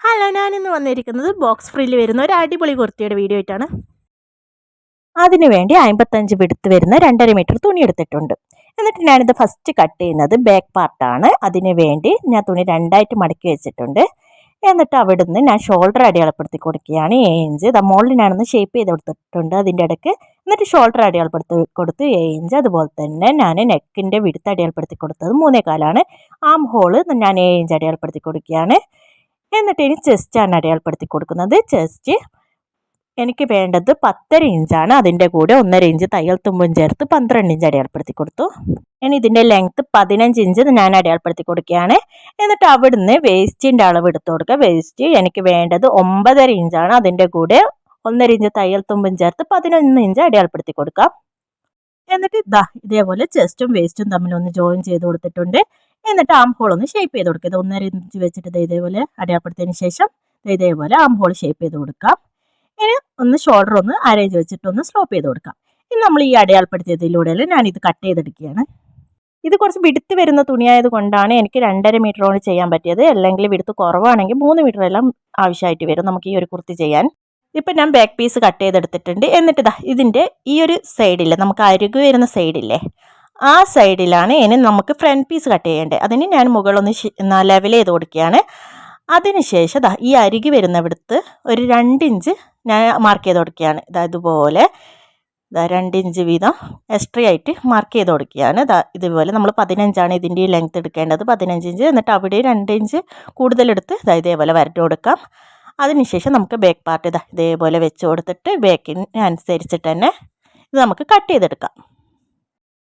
Hello, ഞാനിന്ന് വന്നിരിക്കുന്നത് box ഫ്രീയിൽ വരുന്ന ഒരു അടിപൊളി കുർത്തിയുടെ വീഡിയോ ആയിട്ടാണ്. അതിനുവേണ്ടി 55 വിടുത്ത് വരുന്ന 2.5 മീറ്റർ തുണി എടുത്തിട്ടുണ്ട്. എന്നിട്ട് ഞാനിത് ഫസ്റ്റ് കട്ട് ചെയ്യുന്നത് ബാക്ക് പാർട്ടാണ്. അതിന് വേണ്ടി ഞാൻ തുണി രണ്ടായിട്ട് മടക്കി വെച്ചിട്ടുണ്ട്. എന്നിട്ട് അവിടുന്ന് ഞാൻ ഷോൾഡർ അടയാളപ്പെടുത്തി കൊടുക്കുകയാണ് 7 ഇഞ്ച്. മുകളിൽ ഞാനൊന്ന് ഷേപ്പ് ചെയ്ത് കൊടുത്തിട്ടുണ്ട് അതിൻ്റെ ഇടയ്ക്ക്. എന്നിട്ട് ഷോൾഡർ അടയാളപ്പെടുത്തി കൊടുത്ത് 7 ഇഞ്ച്. അതുപോലെ തന്നെ ഞാൻ നെക്കിൻ്റെ വിടുത്ത് അടയാളപ്പെടുത്തി കൊടുത്തത് 3.25. ആം ഹോള് ഞാൻ 7 ഇഞ്ച് അടയാളപ്പെടുത്തി കൊടുക്കുകയാണ്. എന്നിട്ട് ഇനി ചെസ്റ്റാണ് അടയാളപ്പെടുത്തി കൊടുക്കുന്നത്. ചെസ്റ്റ് എനിക്ക് വേണ്ടത് 10.5 ഇഞ്ചാണ്. അതിൻ്റെ കൂടെ 1.5 ഇഞ്ച് തയ്യൽ തുമ്പും ചേർത്ത് 12 ഇഞ്ച് അടയാളപ്പെടുത്തി കൊടുത്തു. ഇനി ഇതിൻ്റെ ലെങ്ത്ത് 15 ഇഞ്ച് ഞാൻ അടയാളപ്പെടുത്തി കൊടുക്കുകയാണ്. എന്നിട്ട് അവിടുന്ന് വേസ്റ്റിൻ്റെ അളവ് എടുത്ത് കൊടുക്കുക. വേസ്റ്റ് എനിക്ക് വേണ്ടത് 9.5 ഇഞ്ചാണ്. അതിൻ്റെ കൂടെ 1.5 ഇഞ്ച് തയ്യൽ തുമ്പും ചേർത്ത് 11 ഇഞ്ച് അടയാളപ്പെടുത്തി കൊടുക്കാം. എന്നിട്ട് ഇതേപോലെ ചെസ്റ്റും വേസ്റ്റും തമ്മിൽ ഒന്ന് ജോയിൻ ചെയ്ത് കൊടുത്തിട്ടുണ്ട്. എന്നിട്ട് ആം ഹോൾ ഒന്ന് ഷേപ്പ് ചെയ്ത് കൊടുക്കുക. 1.5 ഇഞ്ച് വെച്ചിട്ട് ഇതേപോലെ അടയാളപ്പെടുത്തിയതിന് ശേഷം ഇതേപോലെ ആം ഹോൾ ഷേപ്പ് ചെയ്ത് കൊടുക്കാം. ഇനി ഒന്ന് ഷോൾഡർ ഒന്ന് അരേഞ്ച് വെച്ചിട്ട് ഒന്ന് സ്ലോപ്പ് ചെയ്ത് കൊടുക്കാം. ഇനി നമ്മൾ ഈ അടയാളപ്പെടുത്തിയതിലൂടെ ഞാനിത് കട്ട് ചെയ്തെടുക്കുകയാണ്. ഇത് കുറച്ച് വിടുത്ത് വരുന്ന തുണിയായത് കൊണ്ടാണ് എനിക്ക് 2.5 മീറ്റർ കൊണ്ട് ചെയ്യാൻ പറ്റിയത്. അല്ലെങ്കിൽ വിടുത്ത് കുറവാണെങ്കിൽ 3 മീറ്റർ എല്ലാം ആവശ്യമായിട്ട് വരും നമുക്ക് ഈ ഒരു കുർത്തി ചെയ്യാൻ. ഇപ്പം ഞാൻ ബാക്ക് പീസ് കട്ട് ചെയ്തെടുത്തിട്ടുണ്ട്. എന്നിട്ട് ഇതിൻ്റെ ഈ ഒരു സൈഡില്ലേ, നമുക്ക് അരികു വരുന്ന സൈഡില്ലേ, ആ സൈഡിലാണ് ഇനി നമുക്ക് ഫ്രണ്ട് പീസ് കട്ട് ചെയ്യേണ്ടത്. അതിന് ഞാൻ മുകളൊന്ന് ലെവൽ ചെയ്ത് കൊടുക്കുകയാണ്. അതിനുശേഷം ഈ അരികു വരുന്നിടത്ത് ഒരു 2 ഇഞ്ച് ഞാൻ മാർക്ക് ചെയ്ത് കൊടുക്കുകയാണ്. ഇതുപോലെ 2 ഇഞ്ച് വീതം എക്സ്ട്രാ ആയിട്ട് മാർക്ക് ചെയ്ത് കൊടുക്കുകയാണ്. ഇതുപോലെ നമ്മൾ 15 ഇതിൻ്റെ ലെങ്ത്ത് എടുക്കേണ്ടത്, 15 ഇഞ്ച്. എന്നിട്ട് അവിടെ 2 ഇഞ്ച് കൂടുതലെടുത്ത് ഇതേപോലെ വരട്ട് കൊടുക്കാം. അതിനുശേഷം നമുക്ക് ബാക്ക് പാർട്ട് ഇതേപോലെ വെച്ച് കൊടുത്തിട്ട് ബാക്കിന് അനുസരിച്ചിട്ട് തന്നെ ഇത് നമുക്ക് കട്ട് ചെയ്തെടുക്കാം.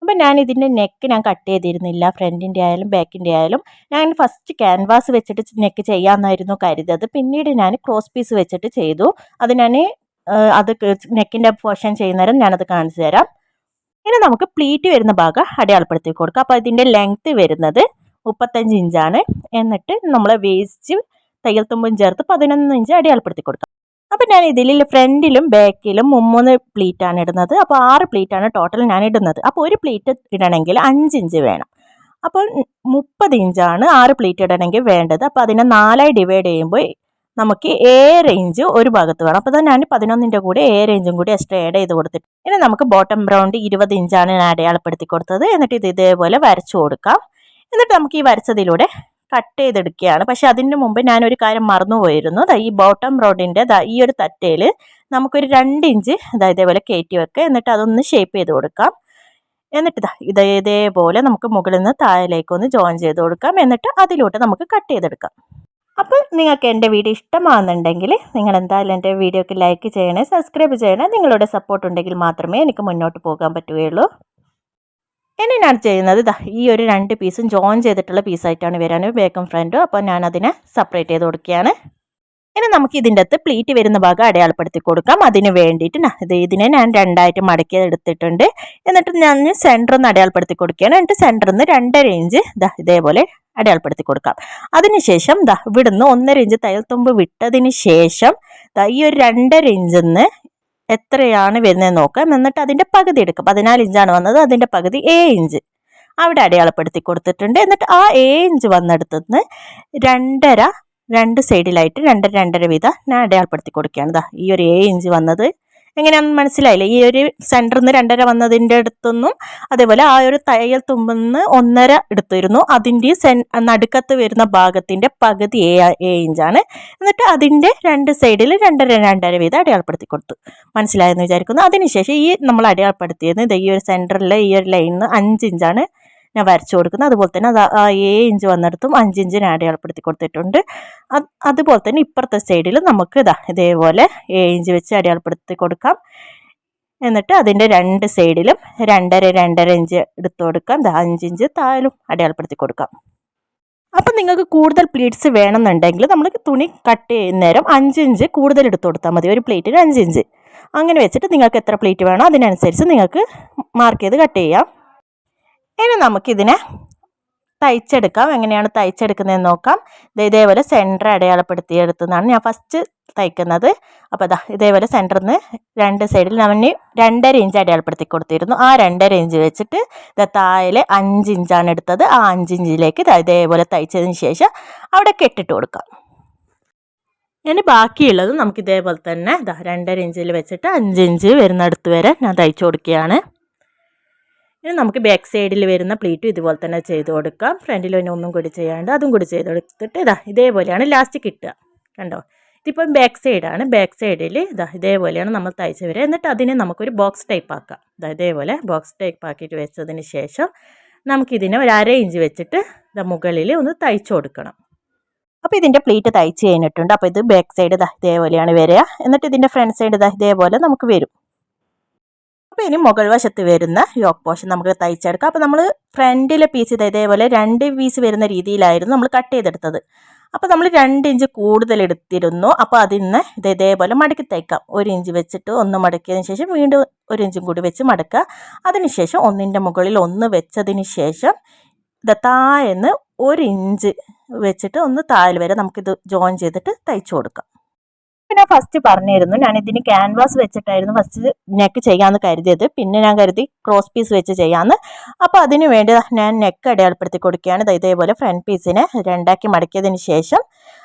അപ്പം ഞാൻ ഇതിൻ്റെ നെക്ക് കട്ട് ചെയ്തിരുന്നില്ല, ഫ്രണ്ടിൻ്റെ ആയാലും ബാക്കിൻ്റെ ആയാലും. ഞാൻ ഫസ്റ്റ് ക്യാൻവാസ് വെച്ചിട്ട് നെക്ക് ചെയ്യാമെന്നായിരുന്നു കരുതിയത്. പിന്നീട് ഞാൻ ക്രോസ് പീസ് വെച്ചിട്ട് ചെയ്തു. അത് നെക്കിൻ്റെ പോർഷൻ ചെയ്യുന്നേരം ഞാനത് കാണിച്ചു തരാം. ഇനി നമുക്ക് പ്ലീറ്റ് വരുന്ന ഭാഗം അടയാളപ്പെടുത്തി കൊടുക്കാം. അപ്പോൾ ഇതിൻ്റെ ലെങ്ത്ത് വരുന്നത് 35 ഇഞ്ചാണ്. എന്നിട്ട് നമ്മൾ വേസ്റ്റ് തയ്യൽ തുമ്പും ചേർത്ത് 11 ഇഞ്ച് അടയാളപ്പെടുത്തി കൊടുക്കാം. അപ്പോൾ ഞാൻ ഇതിൽ ഫ്രണ്ടിലും ബാക്കിലും 3 പ്ലീറ്റാണ് ഇടുന്നത്. അപ്പോൾ 6 പ്ലീറ്റാണ് ടോട്ടൽ ഞാൻ ഇടുന്നത്. അപ്പോൾ ഒരു പ്ലീറ്റ് ഇടണമെങ്കിൽ 5 ഇഞ്ച് വേണം. അപ്പോൾ 30 ഇഞ്ചാണ് 6 പ്ലീറ്റ് ഇടണമെങ്കിൽ വേണ്ടത്. അപ്പോൾ അതിനെ 4ആയി ഡിവൈഡ് ചെയ്യുമ്പോൾ നമുക്ക് 7 ഇഞ്ച് ഒരു ഭാഗത്ത് വേണം. അപ്പോൾ ഞാൻ 11ൻ്റെ കൂടെ 7 ഇഞ്ചും കൂടി എക്സ്ട്രാ ആഡ് ചെയ്ത് കൊടുത്തിട്ട് ഇനി നമുക്ക് ബോട്ടം റൗണ്ട് 20 ഇഞ്ചാണ് ഞാൻ അടയാളപ്പെടുത്തി കൊടുത്തത്. എന്നിട്ട് ഇതേപോലെ വരച്ചു കൊടുക്കാം. എന്നിട്ട് നമുക്ക് ഈ വരച്ചതിലൂടെ കട്ട് ചെയ്തെടുക്കുകയാണ്. പക്ഷെ അതിന് മുമ്പ് ഞാനൊരു കാര്യം മറന്നുപോയിരുന്നു. ഈ ബോട്ടം റൗണ്ടിൻ്റെ ഈ ഒരു തട്ടയിൽ നമുക്കൊരു 2 ഇഞ്ച് ഇതേപോലെ കയറ്റി വെക്കുക. എന്നിട്ട് അതൊന്ന് ഷേപ്പ് ചെയ്ത് കൊടുക്കാം. എന്നിട്ട് ഇതേപോലെ നമുക്ക് മുകളിൽ നിന്ന് താഴേക്കൊന്ന് ജോയിൻ ചെയ്ത് കൊടുക്കാം. എന്നിട്ട് അതിലോട്ട് നമുക്ക് കട്ട് ചെയ്തെടുക്കാം. അപ്പോൾ നിങ്ങൾക്ക് എൻ്റെ വീഡിയോ ഇഷ്ടമാകുന്നുണ്ടെങ്കിൽ നിങ്ങൾ എന്തായാലും എൻ്റെ വീഡിയോക്ക് ലൈക്ക് ചെയ്യണേ, സബ്സ്ക്രൈബ് ചെയ്യണേ. നിങ്ങളുടെ സപ്പോർട്ട് ഉണ്ടെങ്കിൽ മാത്രമേ എനിക്ക് മുന്നോട്ട് പോകാൻ പറ്റുകയുള്ളൂ. ഇനി ഞാൻ ചെയ്യുന്നത് ഈ ഒരു 2 പീസും ജോയിൻ ചെയ്തിട്ടുള്ള പീസായിട്ടാണ് വരാൻ, ബാക്കും ഫ്രണ്ടും. അപ്പോൾ ഞാനതിനെ സെപ്പറേറ്റ് ചെയ്ത് കൊടുക്കുകയാണ്. ഇനി നമുക്ക് ഇതിൻ്റെ അകത്ത് പ്ലീറ്റ് വരുന്ന ഭാഗം അടയാളപ്പെടുത്തി കൊടുക്കാം. അതിന് വേണ്ടിയിട്ട് ഇതിനെ ഞാൻ 2ആയിട്ട് മടക്കി എടുത്തിട്ടുണ്ട്. എന്നിട്ട് ഞാൻ സെൻറ്ററിൽ നിന്ന് അടയാളപ്പെടുത്തി കൊടുക്കുകയാണ്. എന്നിട്ട് സെൻറ്ററിൽ നിന്ന് 2.5 ഇഞ്ച് ഇതേപോലെ അടയാളപ്പെടുത്തി കൊടുക്കാം. അതിനുശേഷം ഇവിടുന്ന് 1.5 ഇഞ്ച് തയ്യൽ തുമ്പ് വിട്ടതിന് ശേഷം ഈ ഒരു 2.5 ഇഞ്ചിൽ നിന്ന് എത്രയാണ് വരുന്നത് നോക്കാം. എന്നിട്ട് അതിൻ്റെ പകുതി എടുക്കാം. 14 ഇഞ്ചാണ് വന്നത്, അതിൻ്റെ പകുതി 7 ഇഞ്ച് അവിടെ അടയാളപ്പെടുത്തി കൊടുത്തിട്ടുണ്ട്. എന്നിട്ട് ആ 7 ഇഞ്ച് വന്നെടുത്തുനിന്ന് 2.5 2 സൈഡിലായിട്ട് 2.5 വീതം ഞാൻ അടയാളപ്പെടുത്തി കൊടുക്കുകയാണ്. ഈ ഒരു 7 ഇഞ്ച് വന്നത് എങ്ങനെയാണെന്ന് മനസ്സിലായില്ലേ? ഈ ഒരു സെൻറ്ററിൽ നിന്ന് 2.5 വന്നതിൻ്റെ അടുത്തൊന്നും അതേപോലെ ആ ഒരു തയ്യൽ തുമ്പിൽ നിന്ന് 1.5 എടുത്തിരുന്നു. അതിൻ്റെ നടുക്കത്ത് വരുന്ന ഭാഗത്തിൻ്റെ പകുതി 7 ഇഞ്ചാണ്. എന്നിട്ട് അതിൻ്റെ 2 സൈഡിൽ 2.5 വീതം അടയാളപ്പെടുത്തി കൊടുത്തു. മനസ്സിലായെന്ന് വിചാരിക്കുന്നു. അതിനുശേഷം ഈ നമ്മൾ അടയാളപ്പെടുത്തിയത് ഈ ഒരു സെൻറ്ററിലെ ഈ ഒരു ലൈനിൽ 5 ഇഞ്ചാണ് ഞാൻ വരച്ചു കൊടുക്കുന്നത്. അതുപോലെ തന്നെ 7 ഇഞ്ച് വന്നിടത്തും 5 ഇഞ്ച് ഞാൻ അടയാളപ്പെടുത്തി കൊടുത്തിട്ടുണ്ട്. അതുപോലെ തന്നെ ഇപ്പുറത്തെ സൈഡിൽ നമുക്ക് ഇതേപോലെ 7 ഇഞ്ച് വെച്ച് അടയാളപ്പെടുത്തി കൊടുക്കാം. എന്നിട്ട് അതിൻ്റെ 2 സൈഡിലും 2.5 ഇഞ്ച് എടുത്തു കൊടുക്കാം. 5 ഇഞ്ച് താഴെയും അടയാളപ്പെടുത്തി കൊടുക്കാം. അപ്പം നിങ്ങൾക്ക് കൂടുതൽ പ്ലീറ്റ്സ് വേണമെന്നുണ്ടെങ്കിൽ നമ്മൾ തുണി കട്ട് ചെയ്യുന്നേരം 5 ഇഞ്ച് കൂടുതൽ എടുത്തു കൊടുത്താൽ മതി. ഒരു പ്ലേറ്റിന് 5 ഇഞ്ച് അങ്ങനെ വെച്ചിട്ട് നിങ്ങൾക്ക് എത്ര പ്ലേറ്റ് വേണോ അതിനനുസരിച്ച് നിങ്ങൾക്ക് മാർക്ക് ചെയ്ത് കട്ട് ചെയ്യാം. ഇനി നമുക്കിതിനെ തയ്ച്ചെടുക്കാം. എങ്ങനെയാണ് തയ്ച്ചെടുക്കുന്നതെന്ന് നോക്കാം. ഇതേപോലെ സെൻറ്റർ അടയാളപ്പെടുത്തിയെടുത്തതാണ് ഞാൻ ഫസ്റ്റ് തയ്ക്കുന്നത്. അപ്പോൾ ഇതേപോലെ സെൻറ്ററിൽ നിന്ന് 2 സൈഡിൽ നമ്മൾ 2.5 ഇഞ്ച് അടയാളപ്പെടുത്തി കൊടുത്തിരുന്നു. ആ 2.5 ഇഞ്ച് വെച്ചിട്ട് താഴെ 5 ഇഞ്ചാണ് എടുത്തത്. ആ 5 ഇഞ്ചിലേക്ക് ഇതേപോലെ തയ്ച്ചതിന് ശേഷം അവിടെ കെട്ടിട്ട് കൊടുക്കാം. ഇനി ബാക്കിയുള്ളത് നമുക്ക് ഇതേപോലെ തന്നെ 2.5 ഇഞ്ചിൽ വെച്ചിട്ട് 5 ഇഞ്ച് വരുന്നിടത്ത് വരെ ഞാൻ തയ്ച്ചു കൊടുക്കുകയാണ്. ഇനി നമുക്ക് ബാക്ക് സൈഡിൽ വരുന്ന പ്ലീറ്റും ഇതുപോലെ തന്നെ ചെയ്ത് കൊടുക്കാം. ഫ്രണ്ടിൽ പിന്നെ ഒന്നും കൂടി ചെയ്യാണ്ട് അതും കൂടി ചെയ്ത് കൊടുത്തിട്ട് ഇതേപോലെയാണ് ലാസ്റ്റ് കിട്ടുക. കണ്ടോ, ഇതിപ്പം ബാക്ക് സൈഡാണ്. ബാക്ക് സൈഡിൽ ഇതേപോലെയാണ് നമ്മൾ തയ്ച്ച് വരിക. എന്നിട്ട് അതിനെ നമുക്കൊരു ബോക്സ് ടൈപ്പ് ആക്കാം. ഇതേപോലെ ബോക്സ് ടൈപ്പ് ആക്കിയിട്ട് വെച്ചതിന് ശേഷം നമുക്കിതിനെ ഒരു 1/2 ഇഞ്ച് വെച്ചിട്ട് മുകളിൽ ഒന്ന് തയ്ച്ചു കൊടുക്കണം. അപ്പോൾ ഇതിൻ്റെ പ്ലീറ്റ് തയ്ച്ച് കഴിഞ്ഞിട്ടുണ്ട്. അപ്പോൾ ഇത് ബാക്ക് സൈഡ് ഇതേപോലെയാണ് വരിക. എന്നിട്ട് ഇതിൻ്റെ ഫ്രണ്ട് സൈഡ് ഇതേപോലെ നമുക്ക് വരും. അപ്പോൾ ഇനി മുകൾ വശത്ത് വരുന്ന യോക്ക് പോർഷൻ നമുക്ക് തയ്ച്ചെടുക്കാം. അപ്പോൾ നമ്മൾ ഫ്രണ്ടിലെ പീസ് ഇതേപോലെ 2 പീസ് വരുന്ന രീതിയിലായിരുന്നു നമ്മൾ കട്ട് ചെയ്തെടുത്തത്. അപ്പോൾ നമ്മൾ 2 ഇഞ്ച് കൂടുതൽ എടുത്തിരുന്നു. അപ്പോൾ അതിന് ഇതേപോലെ മടക്കി തയ്ക്കാം. 1 ഇഞ്ച് വെച്ചിട്ട് ഒന്ന് മടക്കിയതിന് ശേഷം വീണ്ടും 1 ഇഞ്ചും കൂടി വെച്ച് മടക്കുക. അതിനുശേഷം ഒന്നിൻ്റെ മുകളിൽ ഒന്ന് വെച്ചതിന് ശേഷം താഴെന്ന് 1 ഇഞ്ച് വെച്ചിട്ട് ഒന്ന് താഴെ വരെ നമുക്കിത് ജോയിൻ ചെയ്തിട്ട് തയ്ച്ചു കൊടുക്കാം. പിന്നെ ഫസ്റ്റ് പറഞ്ഞിരുന്നു ഞാനിതിന് ക്യാൻവാസ് വെച്ചിട്ടായിരുന്നു ഫസ്റ്റ് നെക്ക് ചെയ്യാമെന്ന് കരുതിയത്. പിന്നെ ഞാൻ കരുതി ക്രോസ് പീസ് വെച്ച് ചെയ്യാമെന്ന്. അപ്പോൾ അതിന് വേണ്ടി ഞാൻ നെക്ക് അടയാളപ്പെടുത്തി കൊടുക്കുകയാണ്. ഇതേപോലെ ഫ്രണ്ട് പീസിനെ 2ആക്കി മടക്കിയതിന് ശേഷം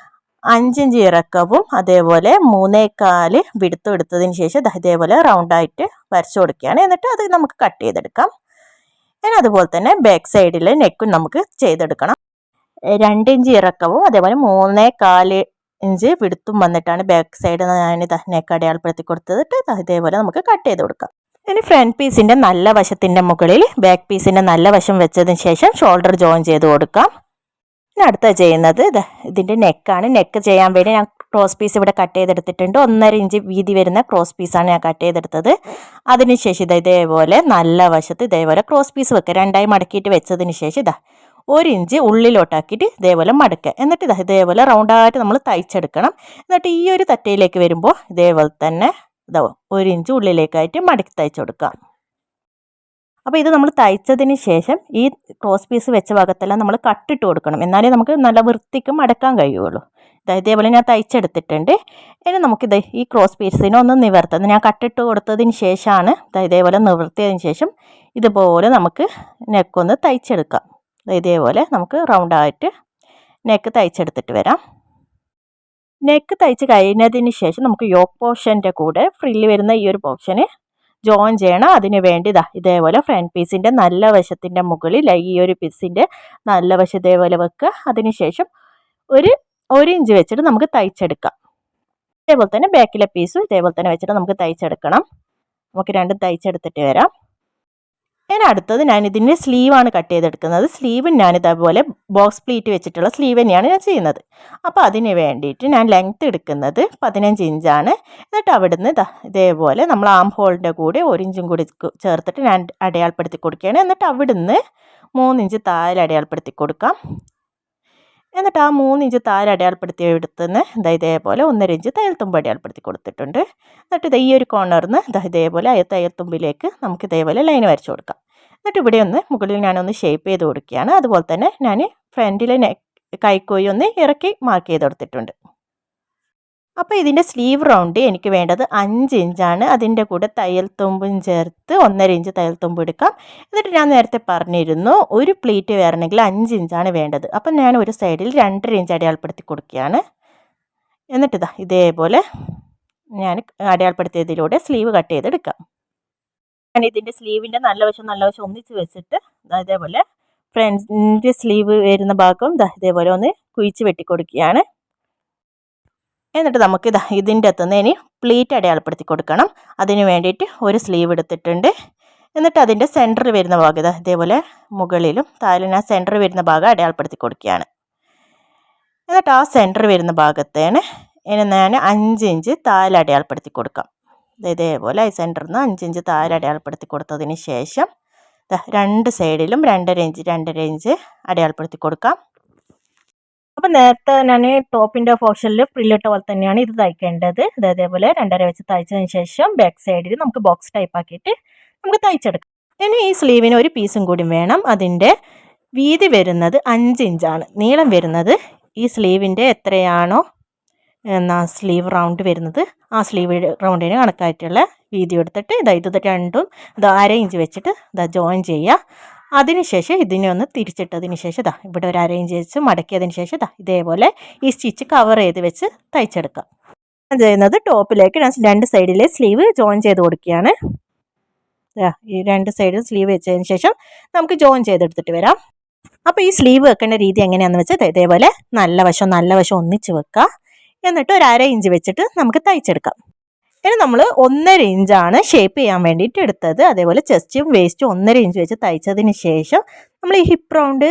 5 ഇഞ്ച് ഇറക്കവും അതേപോലെ 3.25 വിടുത്തും എടുത്തതിന് ശേഷം ഇതേപോലെ റൗണ്ടായിട്ട് വരച്ചു കൊടുക്കുകയാണ്. എന്നിട്ട് അത് നമുക്ക് കട്ട് ചെയ്തെടുക്കാം. ഇനി അതുപോലെ തന്നെ ബാക്ക് സൈഡിൽ നെക്കും നമുക്ക് ചെയ്തെടുക്കണം. 2 ഇഞ്ച് ഇറക്കവും അതേപോലെ 3.25 ഇഞ്ച് വിടുത്തും വന്നിട്ടാണ് ബാക്ക് സൈഡ് ഞാൻ നെക്ക് അടയാളപ്പെടുത്തി കൊടുത്തിട്ട് ഇതേപോലെ നമുക്ക് കട്ട് ചെയ്ത് കൊടുക്കാം. ഇനി ഫ്രണ്ട് പീസിൻ്റെ നല്ല വശത്തിൻ്റെ മുകളിൽ ബാക്ക് പീസിൻ്റെ നല്ല വശം വെച്ചതിന് ശേഷം ഷോൾഡർ ജോയിൻ ചെയ്ത് കൊടുക്കാം. ഇനി അടുത്ത ചെയ്യുന്നത് ഇതിൻ്റെ നെക്കാണ്. നെക്ക് ചെയ്യാൻ വേണ്ടി ഞാൻ ക്രോസ് പീസ് ഇവിടെ കട്ട് ചെയ്തെടുത്തിട്ടുണ്ട്. 1.5 ഇഞ്ച് വീതി വരുന്ന ക്രോസ് പീസാണ് ഞാൻ കട്ട് ചെയ്തെടുത്തത്. അതിനുശേഷം ഇതേപോലെ നല്ല വശത്ത് ഇതേപോലെ ക്രോസ് പീസ് വെക്കുക. 2ആയി മടക്കിയിട്ട് വെച്ചതിന് ശേഷം 1 ഇഞ്ച് ഉള്ളിലോട്ടാക്കിയിട്ട് ഇതേപോലെ മടക്കുക. എന്നിട്ട് ഇതേപോലെ റൗണ്ടായിട്ട് നമ്മൾ തയ്ച്ചെടുക്കണം. എന്നിട്ട് ഈ ഒരു തറ്റയിലേക്ക് വരുമ്പോൾ ഇതേപോലെ തന്നെ 1 ഇഞ്ച് ഉള്ളിലേക്കായിട്ട് മടക്കി തയ്ച്ചു കൊടുക്കാം. അപ്പോൾ ഇത് നമ്മൾ തയ്ച്ചതിന് ശേഷം ഈ ക്രോസ് പീസ് വെച്ച ഭാഗത്തെല്ലാം നമ്മൾ കട്ടിട്ട് കൊടുക്കണം. എന്നാലേ നമുക്ക് നല്ല വൃത്തിക്ക് മടക്കാൻ കഴിയുള്ളൂ. ഇതേപോലെ ഞാൻ തയ്ച്ചെടുത്തിട്ടുണ്ട്. ഇനി നമുക്കിത് ഈ ക്രോസ് പീസിനെ ഒന്ന് നിവർത്തുന്നത് ഞാൻ കട്ടിട്ട് കൊടുത്തതിന് ശേഷമാണ് ഇതേപോലെ നിവർത്തിയതിന് ശേഷം ഇതുപോലെ നമുക്ക് നെക്കൊന്ന് തയ്ച്ചെടുക്കാം. ഇതേപോലെ നമുക്ക് റൗണ്ടായിട്ട് നെക്ക് തയ്ച്ചെടുത്തിട്ട് വരാം. നെക്ക് തയ്ച്ച് കഴിഞ്ഞതിന് ശേഷം നമുക്ക് യോക്ക് പോർഷൻ്റെ കൂടെ ഫ്രില്ല് വരുന്ന ഈ ഒരു പോർഷന് ജോയിൻ ചെയ്യണം. അതിന് വേണ്ടി ഇതേപോലെ ഫ്രണ്ട് പീസിൻ്റെ നല്ല വശത്തിൻ്റെ മുകളിൽ ഈ ഒരു പീസിൻ്റെ നല്ല വശം ഇതേപോലെ വെക്കുക. അതിനുശേഷം ഒരു 1 ഇഞ്ച് വെച്ചിട്ട് നമുക്ക് തയ്ച്ചെടുക്കാം. ഇതേപോലെ തന്നെ ബാക്കിലെ പീസും ഇതേപോലെ തന്നെ വെച്ചിട്ട് നമുക്ക് തയ്ച്ചെടുക്കണം. നമുക്ക് രണ്ടും തയ്ച്ചെടുത്തിട്ട് വരാം. ഞാൻ അടുത്തത് ഇതിൻ്റെ സ്ലീവാണ് കട്ട് ചെയ്തെടുക്കുന്നത്. സ്ലീവ് ഇതേപോലെ ബോക്സ് പ്ലീറ്റ് വെച്ചിട്ടുള്ള സ്ലീവ് തന്നെയാണ് ഞാൻ ചെയ്യുന്നത്. അപ്പോൾ അതിന് വേണ്ടിയിട്ട് ഞാൻ ലെങ്ത്ത് എടുക്കുന്നത് 15 ഇഞ്ചാണ്. എന്നിട്ട് അവിടുന്ന് ഇതേപോലെ നമ്മൾ ആം ഹോളിൻ്റെ കൂടെ 1 ഇഞ്ചും കൂടി ചേർത്തിട്ട് ഞാൻ അടയാളപ്പെടുത്തി കൊടുക്കുകയാണ്. എന്നിട്ട് അവിടുന്ന് 3 ഇഞ്ച് താഴെ അടയാളപ്പെടുത്തി കൊടുക്കാം. എന്നിട്ട് ആ 3 ഇഞ്ച് താഴെ അടയാളപ്പെടുത്തി എടുത്തുനിന്ന് ഇതേപോലെ 1.5 ഇഞ്ച് തയ്യൽത്തുമ്പ് അടയാളപ്പെടുത്തി കൊടുത്തിട്ടുണ്ട്. എന്നിട്ട് ഈ ഒരു കോർണറിന്ന് ഇതേപോലെ ആ തയ്യൽത്തുമ്പിലേക്ക് നമുക്ക് ഇതേപോലെ ലൈൻ വരച്ചു കൊടുക്കാം. എന്നിട്ട് ഇവിടെ മുകളിൽ ഞാനൊന്ന് ഷേപ്പ് ചെയ്ത് കൊടുക്കുകയാണ്. അതുപോലെ തന്നെ ഞാൻ ഫ്രണ്ടിലെ കൈക്കോയി ഒന്ന് ഇറക്കി മാർക്ക് ചെയ്ത് കൊടുത്തിട്ടുണ്ട്. അപ്പോൾ ഇതിൻ്റെ സ്ലീവ് റൗണ്ട് എനിക്ക് വേണ്ടത് 5 ഇഞ്ചാണ്. അതിൻ്റെ കൂടെ തയ്യൽ തുമ്പും ചേർത്ത് 1.5 ഇഞ്ച് തയ്യൽ തുമ്പ് എടുക്കാം. എന്നിട്ട് ഞാൻ നേരത്തെ പറഞ്ഞിരുന്നു ഒരു പ്ലീറ്റ് വരണമെങ്കിൽ 5 ഇഞ്ചാണ് വേണ്ടത്. അപ്പം ഞാൻ ഒരു സൈഡിൽ 2.5 ഇഞ്ച് അടയാളപ്പെടുത്തി കൊടുക്കുകയാണ്. എന്നിട്ട് ഇതേപോലെ ഞാൻ അടയാളപ്പെടുത്തിയതിലൂടെ സ്ലീവ് കട്ട് ചെയ്തെടുക്കാം. ഞാൻ ഇതിൻ്റെ സ്ലീവിൻ്റെ നല്ല വശം ഒന്നിച്ച് വെച്ചിട്ട് ഇതേപോലെ ഫ്രണ്ട് സ്ലീവ് വരുന്ന ഭാഗം ഇതേപോലെ ഒന്ന് കുഴിച്ച് വെട്ടി കൊടുക്കുകയാണ്. എന്നിട്ട് നമുക്ക് ഇതിൻ്റെ അകത്തുനിന്ന് ഇനി പ്ലീറ്റ് അടയാളപ്പെടുത്തി കൊടുക്കണം. അതിന് വേണ്ടിയിട്ട് ഒരു സ്ലീവ് എടുത്തിട്ടുണ്ട്. എന്നിട്ട് അതിൻ്റെ സെൻറ്റർ വരുന്ന ഭാഗം ഇതേപോലെ മുകളിലും താഴെ ഞാൻ സെൻറ്റർ വരുന്ന ഭാഗം അടയാളപ്പെടുത്തി കൊടുക്കുകയാണ്. എന്നിട്ട് ആ സെൻറ്റർ വരുന്ന ഭാഗത്തേന് ഇനി ഞാൻ 5 ഇഞ്ച് താഴെ അടയാളപ്പെടുത്തി കൊടുക്കാം. ഇതേപോലെ ഈ സെൻറ്ററിൽ നിന്ന് 5 ഇഞ്ച് താഴെ അടയാളപ്പെടുത്തി കൊടുത്തതിന് ശേഷം 2 സൈഡിലും 2.5 ഇഞ്ച് അടയാളപ്പെടുത്തി കൊടുക്കാം. അപ്പോൾ നേരത്തെ ഞാൻ ടോപ്പിൻ്റെ പോർഷനിൽ ഫ്രില്ലിട്ട പോലെ തന്നെയാണ് ഇത് തയ്ക്കേണ്ടത്. ഇതേപോലെ 2.5 വെച്ച് തയ്ച്ചതിന് ശേഷം ബാക്ക് സൈഡിൽ നമുക്ക് ബോക്സ് ടൈപ്പ് ആക്കിയിട്ട് നമുക്ക് തയ്ച്ചെടുക്കാം. ഇനി ഈ സ്ലീവിന് ഒരു പീസും കൂടി വേണം. അതിൻ്റെ വീതി വരുന്നത് 5 ഇഞ്ചാണ്. നീളം വരുന്നത് ഈ സ്ലീവിൻ്റെ എത്രയാണോ സ്ലീവ് റൗണ്ട് വരുന്നത് ആ സ്ലീവ് റൗണ്ടിന് കണക്കായിട്ടുള്ള വീതി എടുത്തിട്ട് ഇത് രണ്ടും 1/2 ഇഞ്ച് വെച്ചിട്ട് ജോയിൻ ചെയ്യുക. അതിനുശേഷം ഇതിനെ ഒന്ന് തിരിച്ചിട്ടതിന് ശേഷം ഇതാ ഇവിടെ ഒരു അരയിഞ്ച് വെച്ച് മടക്കിയതിന് ശേഷം ഇതാ ഇതേപോലെ ഈ സ്റ്റിച്ച് കവർ ചെയ്ത് വെച്ച് തയ്ച്ചെടുക്കാം. ഞാൻ ചെയ്യുന്നത് ടോപ്പിലേക്ക് ഞാൻ 2 സൈഡിലെ സ്ലീവ് ജോയിൻ ചെയ്ത് കൊടുക്കുകയാണ്. ഈ 2 സൈഡിൽ സ്ലീവ് വെച്ചതിന് ശേഷം നമുക്ക് ജോയിൻ ചെയ്തെടുത്തിട്ട് വരാം. അപ്പോൾ ഈ സ്ലീവ് വെക്കേണ്ട രീതി എങ്ങനെയാണെന്ന് വെച്ചാൽ ഇതേപോലെ നല്ല വശം ഒന്നിച്ച് വെക്കുക. എന്നിട്ട് ഒരു 1/2 ഇഞ്ച് വെച്ചിട്ട് നമുക്ക് തയ്ച്ചെടുക്കാം. ഇനി നമ്മൾ 1.5 ഇഞ്ചാണ് ഷേപ്പ് ചെയ്യാൻ വേണ്ടിയിട്ട് എടുത്തത്. അതേപോലെ ചെസ്റ്റും വേസ്റ്റും 1.5 ഇഞ്ച് വെച്ച് തയ്ച്ചതിന് ശേഷം നമ്മൾ ഈ ഹിപ്പ് റൗണ്ട്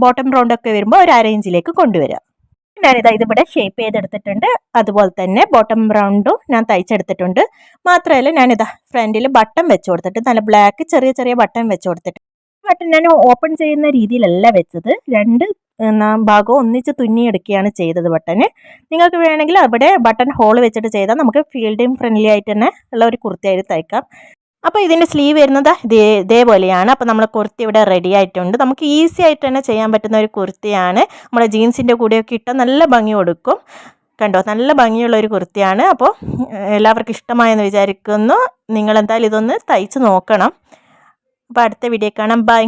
ബോട്ടം റൗണ്ട് ഒക്കെ വരുമ്പോൾ ഒരു 1/2 ഇഞ്ചിലേക്ക് കൊണ്ടുവരിക. ഞാനിതാ ഇതിവിടെ ഷേപ്പ് ചെയ്തെടുത്തിട്ടുണ്ട്. അതുപോലെ തന്നെ ബോട്ടം റൗണ്ടും ഞാൻ തയ്ച്ചെടുത്തിട്ടുണ്ട്. മാത്രമല്ല ഞാനിതാ ഫ്രണ്ടിൽ ബട്ടൺ വെച്ച് കൊടുത്തിട്ട് നല്ല ബ്ലാക്ക് ചെറിയ ചെറിയ ബട്ടൺ വെച്ച് കൊടുത്തിട്ട് ബട്ടൺ ഞാൻ ഓപ്പൺ ചെയ്യുന്ന രീതിയിലല്ല വെച്ചത്. 2 ഭാഗവും ഒന്നിച്ച് തുന്നിയെടുക്കുകയാണ് ചെയ്തത് ബട്ടന്. നിങ്ങൾക്ക് വേണമെങ്കിൽ അവിടെ ബട്ടൺ ഹോൾ വെച്ചിട്ട് ചെയ്താൽ നമുക്ക് ഫീൽഡിങ് ഫ്രണ്ട്ലി ആയിട്ട് തന്നെ ഉള്ള ഒരു കുർത്തിയായിട്ട് തയ്ക്കാം. അപ്പോൾ ഇതിൻ്റെ സ്ലീവ് വരുന്നത് ഇതേപോലെയാണ്. അപ്പോൾ നമ്മൾ കുർത്തി ഇവിടെ റെഡി ആയിട്ടുണ്ട്. നമുക്ക് ഈസി ആയിട്ട് തന്നെ ചെയ്യാൻ പറ്റുന്ന ഒരു കുർത്തിയാണ്. നമ്മുടെ ജീൻസിൻ്റെ കൂടെയൊക്കെ ഇട്ടാൽ നല്ല ഭംഗി കൊടുക്കും. കണ്ടോ, നല്ല ഭംഗിയുള്ള ഒരു കുർത്തിയാണ്. അപ്പോൾ എല്ലാവർക്കും ഇഷ്ടമായെന്ന് വിചാരിക്കുന്നു. നിങ്ങളെന്തായാലും ഇതൊന്ന് തയ്ച്ച് നോക്കണം. അപ്പോൾ അടുത്ത വീഡിയോ കാണാം. ബൈ.